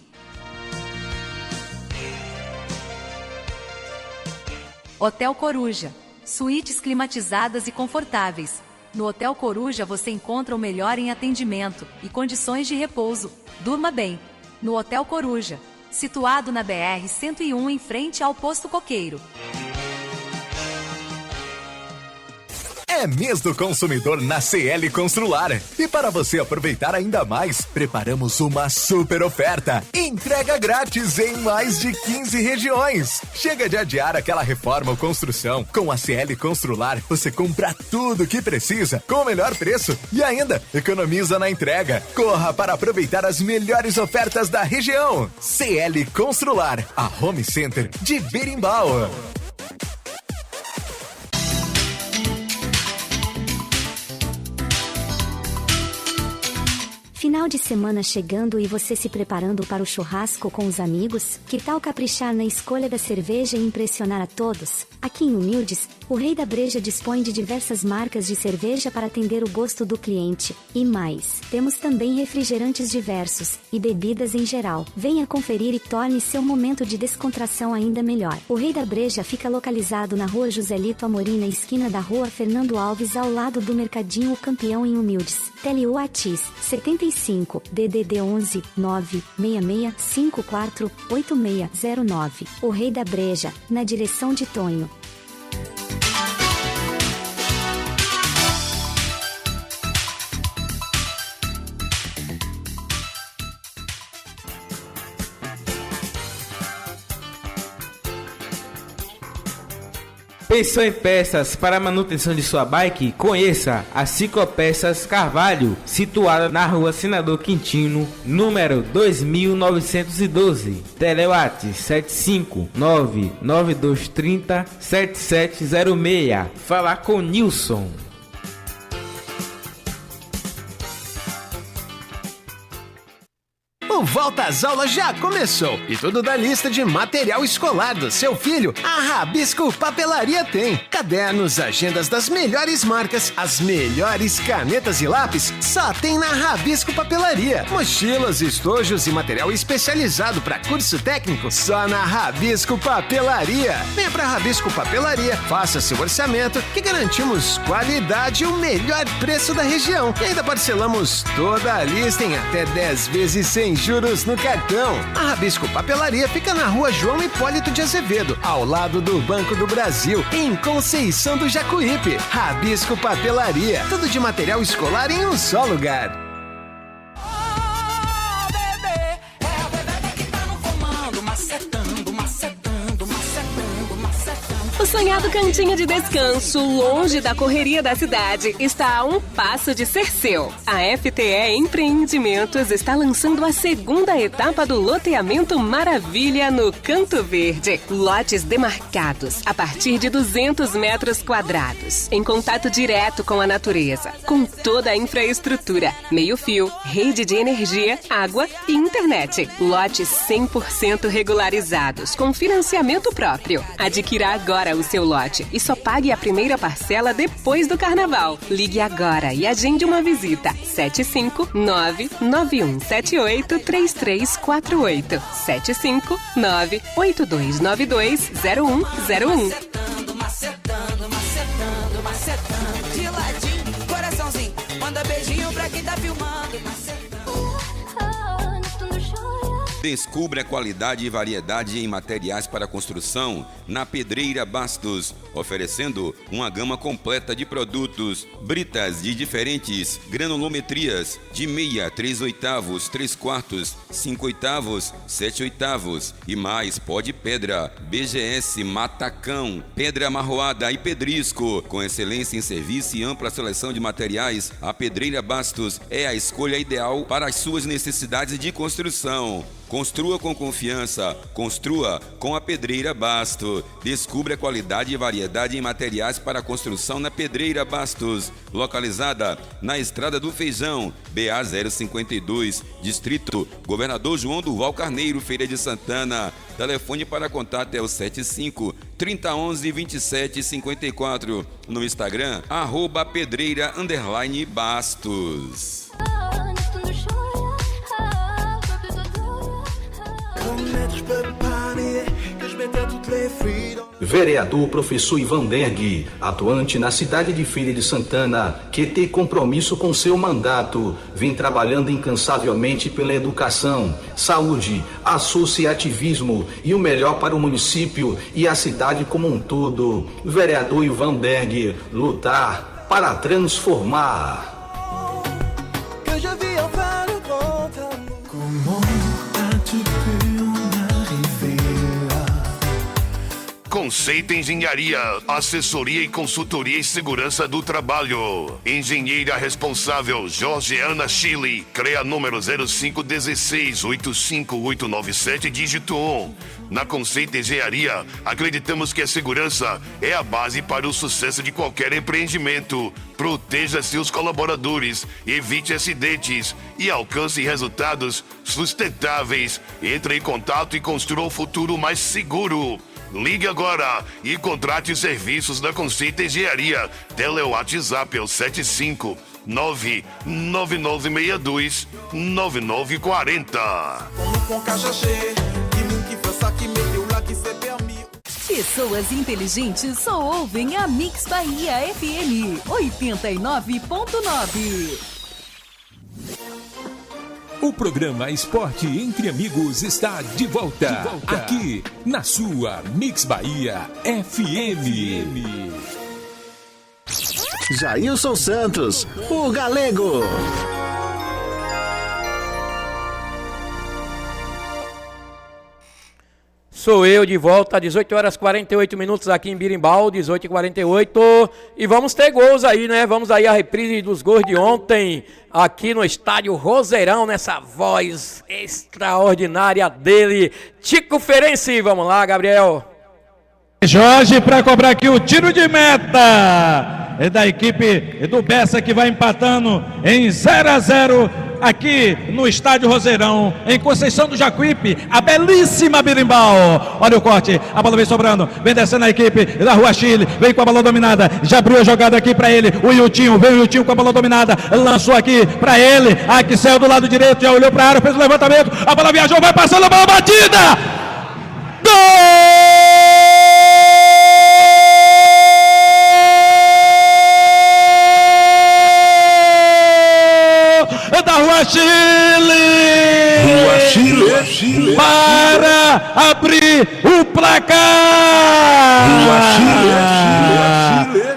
Hotel Coruja, suítes climatizadas e confortáveis. No Hotel Coruja você encontra o melhor em atendimento e condições de repouso. Durma bem. No Hotel Coruja, situado na BR-101, em frente ao Posto Coqueiro. É mês do consumidor na CL Constrular. E para você aproveitar ainda mais, preparamos uma super oferta. Entrega grátis em mais de 15 regiões. Chega de adiar aquela reforma ou construção. Com a CL Constrular, você compra tudo que precisa com o melhor preço e ainda economiza na entrega. Corra para aproveitar as melhores ofertas da região. CL Constrular, a Home Center de Berimbau. Final de semana chegando e você se preparando para o churrasco com os amigos? Que tal caprichar na escolha da cerveja e impressionar a todos? Aqui em Humildes, o Rei da Breja dispõe de diversas marcas de cerveja para atender o gosto do cliente. E mais, temos também refrigerantes diversos e bebidas em geral. Venha conferir e torne seu momento de descontração ainda melhor. O Rei da Breja fica localizado na Rua Joselito Amorim, na esquina da Rua Fernando Alves, ao lado do Mercadinho O Campeão, em Humildes. Tele Whats 75 DDD 11 966 54 8609. O Rei da Breja, na direção de Tonho. Pensou em peças para a manutenção de sua bike? Conheça a Ciclopeças Carvalho, situada na Rua Senador Quintino, número 2912. Telewat 75992307706. Falar com Nilson. O Volta às Aulas já começou e tudo da lista de material escolar do seu filho, a Rabisco Papelaria tem. Cadernos, agendas das melhores marcas, as melhores canetas e lápis, só tem na Rabisco Papelaria. Mochilas, estojos e material especializado para curso técnico, só na Rabisco Papelaria. Venha pra Rabisco Papelaria, faça seu orçamento que garantimos qualidade e o melhor preço da região. E ainda parcelamos toda a lista em até 10 vezes sem juros no cartão. A Rabisco Papelaria fica na rua João Hipólito de Azevedo, ao lado do Banco do Brasil, em Conceição do Jacuípe. Rabisco Papelaria, tudo de material escolar em um só lugar. O sonhado cantinho de descanso, longe da correria da cidade, está a um passo de ser seu. A FTE Empreendimentos está lançando a segunda etapa do loteamento Maravilha no Canto Verde. Lotes demarcados a partir de 200 metros quadrados, em contato direto com a natureza, com toda a infraestrutura, meio-fio, rede de energia, água e internet. Lotes 100% regularizados, com financiamento próprio. Adquira agora o seu lote e só pague a primeira parcela depois do carnaval. Ligue agora e agende uma visita. 759-9178-3348. 759-8292-0101. Macetando, de ladinho, coraçãozinho, manda beijinho pra quem tá filmando. Descubra a qualidade e variedade em materiais para construção na Pedreira Bastos, oferecendo uma gama completa de produtos, britas de diferentes granulometrias, de meia, 3/8, 3/4, 5/8, 7/8 e mais pó de pedra, BGS, matacão, pedra amarroada e pedrisco. Com excelência em serviço e ampla seleção de materiais, a Pedreira Bastos é a escolha ideal para as suas necessidades de construção. Construa com confiança, construa com a Pedreira Bastos. Descubra a qualidade e variedade em materiais para construção na Pedreira Bastos, localizada na Estrada do Feijão, BA 052, Distrito Governador João Durval Carneiro, Feira de Santana. Telefone para contato é o 75-3011-2754. No Instagram, @pedreira_bastos. Vereador professor Ivan Derg, atuante na cidade de Feira de Santana, que tem compromisso com seu mandato, vem trabalhando incansavelmente pela educação, saúde, associativismo e o melhor para o município e a cidade como um todo. Vereador Ivan Derg, lutar para transformar. Conceito Engenharia, assessoria e consultoria em segurança do trabalho. Engenheira responsável Jorgeana Chile, CREA número 0516-85897, dígito 1. Na Conceito Engenharia, acreditamos que a segurança é a base para o sucesso de qualquer empreendimento. Proteja seus colaboradores, evite acidentes e alcance resultados sustentáveis. Entre em contato e construa um futuro mais seguro. Ligue agora e contrate os serviços da Conceito Engenharia. Tele-WhatsApp é o 759-9962-9940. Pessoas inteligentes só ouvem a Mix Bahia FM 89.9. O programa Esporte Entre Amigos está de volta, aqui na sua Mix Bahia FM. Jailson Santos, o Galego. Sou eu de volta, 18h48 aqui em Birimbau, 18h48. E vamos ter gols aí, né? Vamos aí a reprise dos gols de ontem, aqui no estádio Roseirão, nessa voz extraordinária dele, Tico Ferenci. Vamos lá, Gabriel. Jorge para cobrar aqui o tiro de meta. É da equipe do Bessa, que vai empatando em 0-0 aqui no estádio Roseirão, em Conceição do Jacuípe, a belíssima Birimbau. Olha o corte, a bola vem sobrando, vem descendo a equipe da Rua Chile, vem com a bola dominada, já abriu a jogada aqui pra ele, o Iltinho, veio o Iltinho com a bola dominada, lançou aqui pra ele, aqui saiu do lado direito, já olhou pra área, fez o levantamento, a bola viajou, vai passando, a bola batida! Gol! Da Rua Chile! Rua Chile! Para abrir o placar! Rua Chile!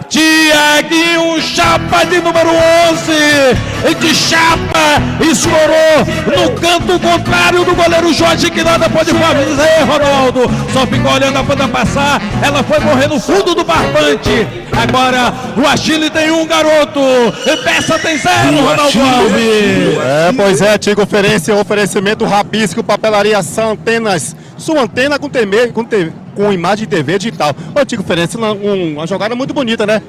Tiaguinho, chapa de número 11, de chapa, escorou no canto contrário do goleiro Jorge, que nada pode fazer, Ronaldo, só ficou olhando a banda passar, ela foi morrer no fundo do barbante. Agora o Achille tem um garoto, Peça tem 0, Ronaldo Alves. Pois é, Tico Ferense, oferecimento Rabisco, papelaria Santenas, sua antena com imagem de TV digital. Ô Tico Ferense, uma jogada muito bonita, né?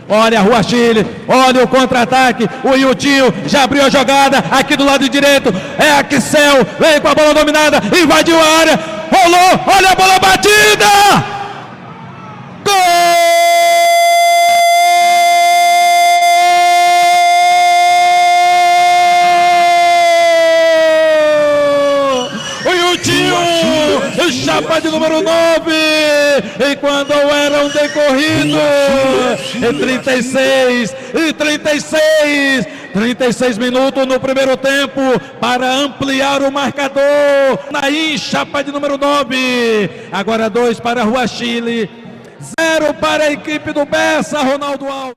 Olha a Rua Chile, olha o contra-ataque, o Iltinho já abriu a jogada, aqui do lado direito, é a Axel, vem com a bola dominada, invadiu a área, rolou, olha a bola batida! Gol! Chapa de número 9, e quando eram decorridos 36 minutos no primeiro tempo para ampliar o marcador. Naim, chapa de número 9, agora 2 para a Rua Chile, 0 para a equipe do Bessa, Ronaldo Alves.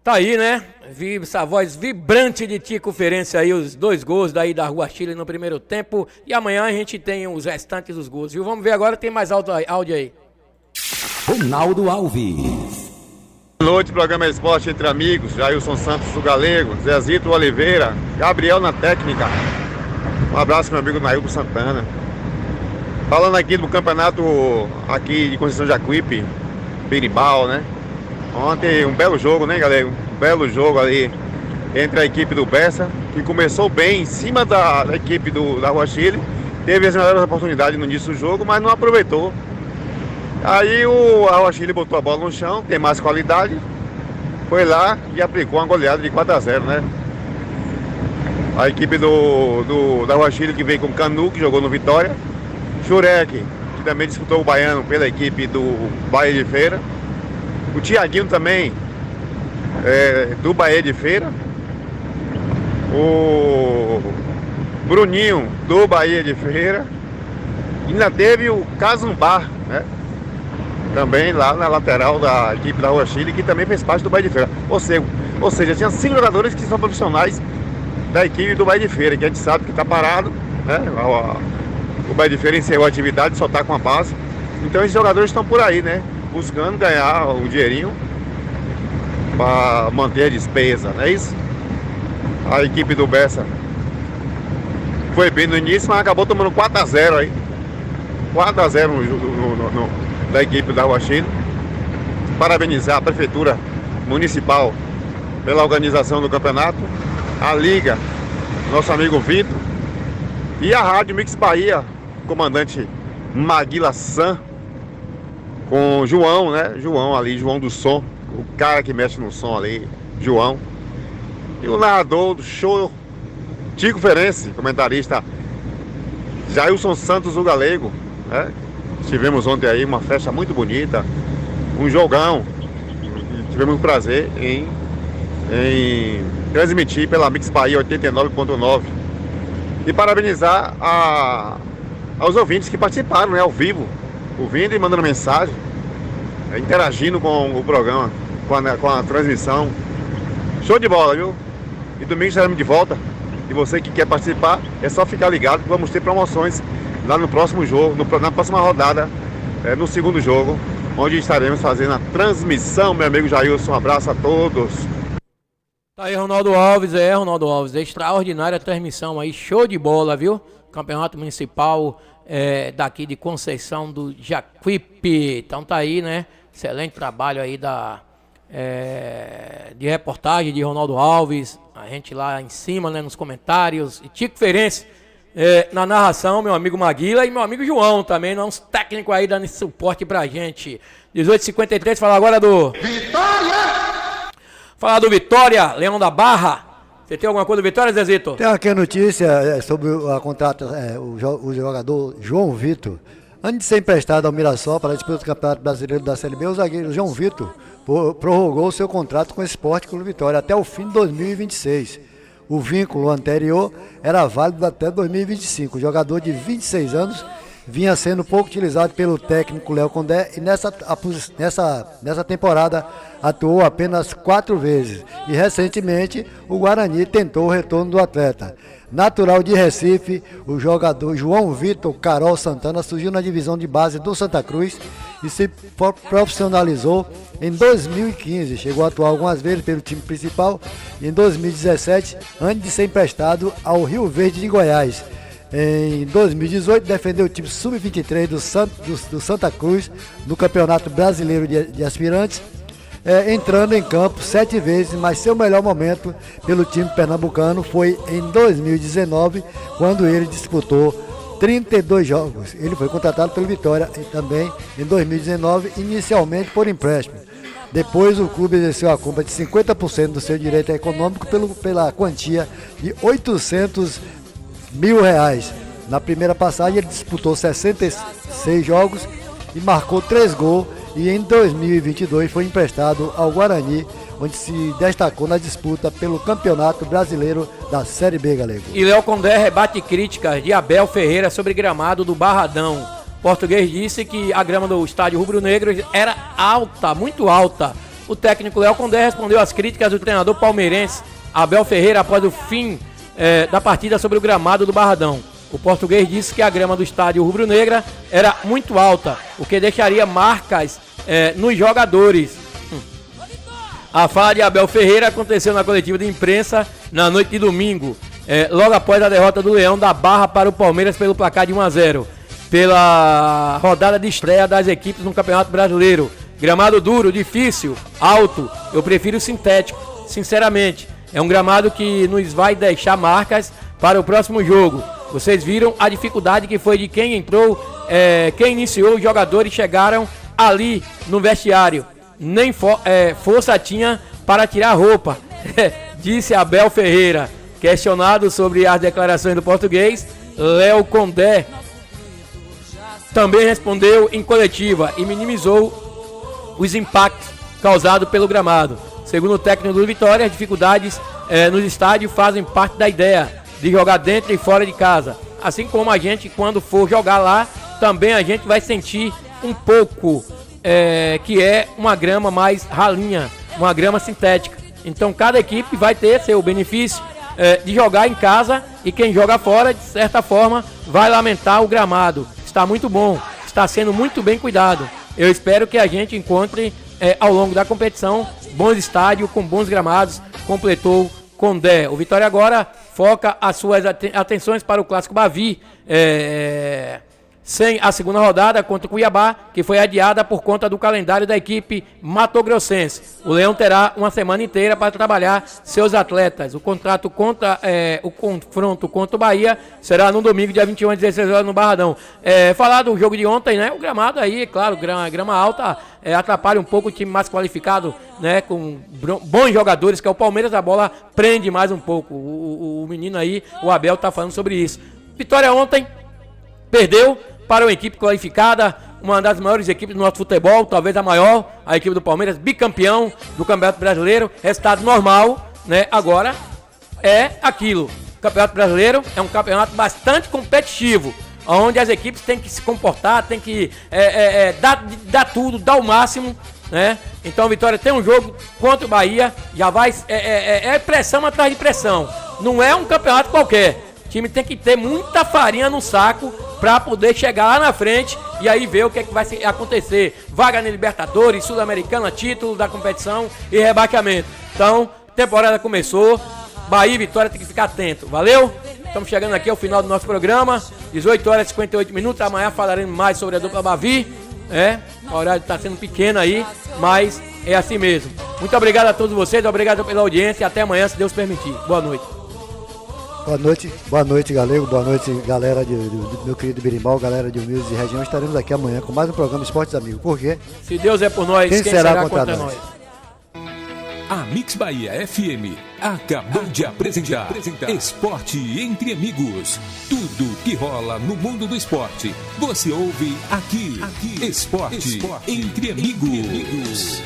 Tá aí, né? Essa voz vibrante de Tico Ferense aí, os 2 gols daí da Rua Chile no primeiro tempo. E amanhã a gente tem os restantes dos gols, viu? Vamos ver agora, tem mais áudio aí. Ronaldo Alves. Boa noite, programa Esporte Entre Amigos, Jailson Santos do Galego, Zezito Oliveira, Gabriel na técnica. Um abraço, meu amigo Nailton Santana. Falando aqui do campeonato aqui de Conceição de Jacuípe, Birimbau, né? Ontem um belo jogo, né, galera? Um belo jogo ali entre a equipe do Bessa, que começou bem em cima da equipe da Rua Chile. Teve as melhores oportunidades no início do jogo, mas não aproveitou. Aí a Rua Chile botou a bola no chão, tem mais qualidade, foi lá e aplicou uma goleada de 4-0, né? A equipe da Rua Chile, que veio com Canu, que jogou no Vitória. Churek, que também disputou o Baiano pela equipe do Bahia de Feira. O Tiaguinho também, do Bahia de Feira. O Bruninho, do Bahia de Feira. E ainda teve o Casumbar, né? Também lá na lateral da equipe da Rua Chile, que também fez parte do Bahia de Feira. Ou seja, tinha 5 jogadores que são profissionais da equipe do Bahia de Feira, que a gente sabe que está parado, né? O Bahia de Feira encerrou a atividade, só está com a base. Então esses jogadores estão por aí, né? Buscando ganhar o dinheirinho para manter a despesa, não é isso? A equipe do Bessa foi bem no início, mas acabou tomando 4-0 aí. 4-0 da equipe da Rua Chile. Parabenizar a Prefeitura Municipal pela organização do campeonato, a Liga, nosso amigo Vitor, e a Rádio Mix Bahia, comandante Maguila San, com o João, né? João do som, o cara que mexe no som ali, João. E o narrador do show, Tico Ferense, comentarista Jailson Santos, o Galego, né? Tivemos ontem aí uma festa muito bonita, um jogão. Tivemos o prazer em transmitir pela Mix Bahia 89.9. E parabenizar aos ouvintes que participaram, né, ao vivo, ouvindo e mandando mensagem, interagindo com o programa, com a transmissão. Show de bola, viu? E domingo estaremos de volta. E você que quer participar, é só ficar ligado que vamos ter promoções lá no próximo jogo, na próxima rodada, no segundo jogo, onde estaremos fazendo a transmissão, meu amigo Jailson. Um abraço a todos. Tá aí Ronaldo Alves, extraordinária transmissão aí, show de bola, viu? Campeonato Municipal daqui de Conceição do Jacuípe. Então tá aí, né? Excelente trabalho aí da de reportagem de Ronaldo Alves, a gente lá em cima, né, nos comentários, e Tico Ferenc na narração, meu amigo Maguila e meu amigo João também, uns técnicos aí dando esse suporte pra gente. 18h53, falar agora do Vitória! Falar do Vitória, Leão da Barra. Você tem alguma coisa do Vitória, Zezito? Tem aqui a notícia sobre a contrata, o jogador João Vitor. Antes de ser emprestado ao Mirassol para a disputa do Campeonato Brasileiro da Série B, o zagueiro João Vitor prorrogou seu contrato com o Sport Clube Vitória até o fim de 2026. O vínculo anterior era válido até 2025. O jogador de 26 anos vinha sendo pouco utilizado pelo técnico Léo Condé e nessa temporada atuou apenas 4 vezes. E recentemente o Guarani tentou o retorno do atleta. Natural de Recife, o jogador João Vitor Carol Santana surgiu na divisão de base do Santa Cruz e se profissionalizou em 2015. Chegou a atuar algumas vezes pelo time principal em 2017, antes de ser emprestado ao Rio Verde de Goiás. Em 2018, defendeu o time sub-23 do Santa Cruz no Campeonato Brasileiro de Aspirantes, entrando em campo 7 vezes, mas seu melhor momento pelo time pernambucano foi em 2019, quando ele disputou 32 jogos. Ele foi contratado pelo Vitória também em 2019, inicialmente por empréstimo. Depois o clube exerceu a compra de 50% do seu direito econômico pela quantia de R$800 mil. Na primeira passagem ele disputou 66 jogos e marcou 3 gols, e em 2022 foi emprestado ao Guarani, onde se destacou na disputa pelo Campeonato Brasileiro da Série B, galego. E Léo Condé rebate críticas de Abel Ferreira sobre gramado do Barradão. O português disse que a grama do estádio rubro-negro era alta, muito alta. O técnico Léo Condé respondeu às críticas do treinador palmeirense Abel Ferreira após o fim da partida sobre o gramado do Barradão. O português disse que a grama do estádio rubro-negra era muito alta, o que deixaria marcas nos jogadores. A fala de Abel Ferreira aconteceu na coletiva de imprensa na noite de domingo, logo após a derrota do Leão da Barra para o Palmeiras pelo placar de 1-0, pela rodada de estreia das equipes no Campeonato Brasileiro. Gramado duro, difícil, alto, eu prefiro sintético, sinceramente. É um gramado que nos vai deixar marcas para o próximo jogo. Vocês viram a dificuldade que foi de quem entrou, quem iniciou, os jogadores chegaram ali no vestiário. Nem força tinha para tirar a roupa, disse Abel Ferreira. Questionado sobre as declarações do português, Léo Condé também respondeu em coletiva e minimizou os impactos causados pelo gramado. Segundo o técnico do Vitória, as dificuldades nos estádios fazem parte da ideia de jogar dentro e fora de casa. Assim como a gente, quando for jogar lá, também a gente vai sentir um pouco que é uma grama mais ralinha, uma grama sintética. Então cada equipe vai ter seu benefício de jogar em casa, e quem joga fora, de certa forma, vai lamentar o gramado. Está muito bom, está sendo muito bem cuidado. Eu espero que a gente encontre ao longo da competição bons estádios com bons gramados, completou Condé. O Vitória agora foca as suas atenções para o Clássico Bavi, sem a segunda rodada contra o Cuiabá, que foi adiada por conta do calendário da equipe matogrossense. O Leão terá uma semana inteira para trabalhar seus atletas. O confronto contra o Bahia será no domingo, dia 21 às 16 horas no Barradão. Falar do jogo de ontem, né? O gramado aí, claro, grama alta atrapalha um pouco o time mais qualificado, né? Com bons jogadores, que é o Palmeiras, a bola prende mais um pouco. O menino aí, o Abel, tá falando sobre isso. Vitória ontem perdeu para uma equipe qualificada, uma das maiores equipes do nosso futebol, talvez a maior, a equipe do Palmeiras, bicampeão do Campeonato Brasileiro, resultado normal, né? Agora é aquilo. O Campeonato Brasileiro é um campeonato bastante competitivo, onde as equipes têm que se comportar, têm que dar tudo, dar o máximo, né? Então a Vitória tem um jogo contra o Bahia, já vai, pressão atrás de pressão, não é um campeonato qualquer. O time tem que ter muita farinha no saco para poder chegar lá na frente e aí ver o que é que vai acontecer. Vaga na Libertadores, Sul-Americana, título da competição e rebaixamento. Então, temporada começou, Bahia e Vitória tem que ficar atento. Valeu? Estamos chegando aqui ao final do nosso programa, 18 horas e 58 minutos. Amanhã falaremos mais sobre a dupla Bavi. O horário está sendo pequeno aí, mas é assim mesmo. Muito obrigado a todos vocês, obrigado pela audiência. Até amanhã, se Deus permitir. Boa noite. Boa noite, Galego. Boa noite, galera do meu querido Berimbau, galera de Humildes e Região. Estaremos aqui amanhã com mais um programa Esportes Amigos. Por quê? Se Deus é por nós, quem será contra nós? A Mix Bahia FM acabou de apresentar Esporte Entre Amigos. Tudo que rola no mundo do esporte, você ouve aqui. Esporte Entre Amigos.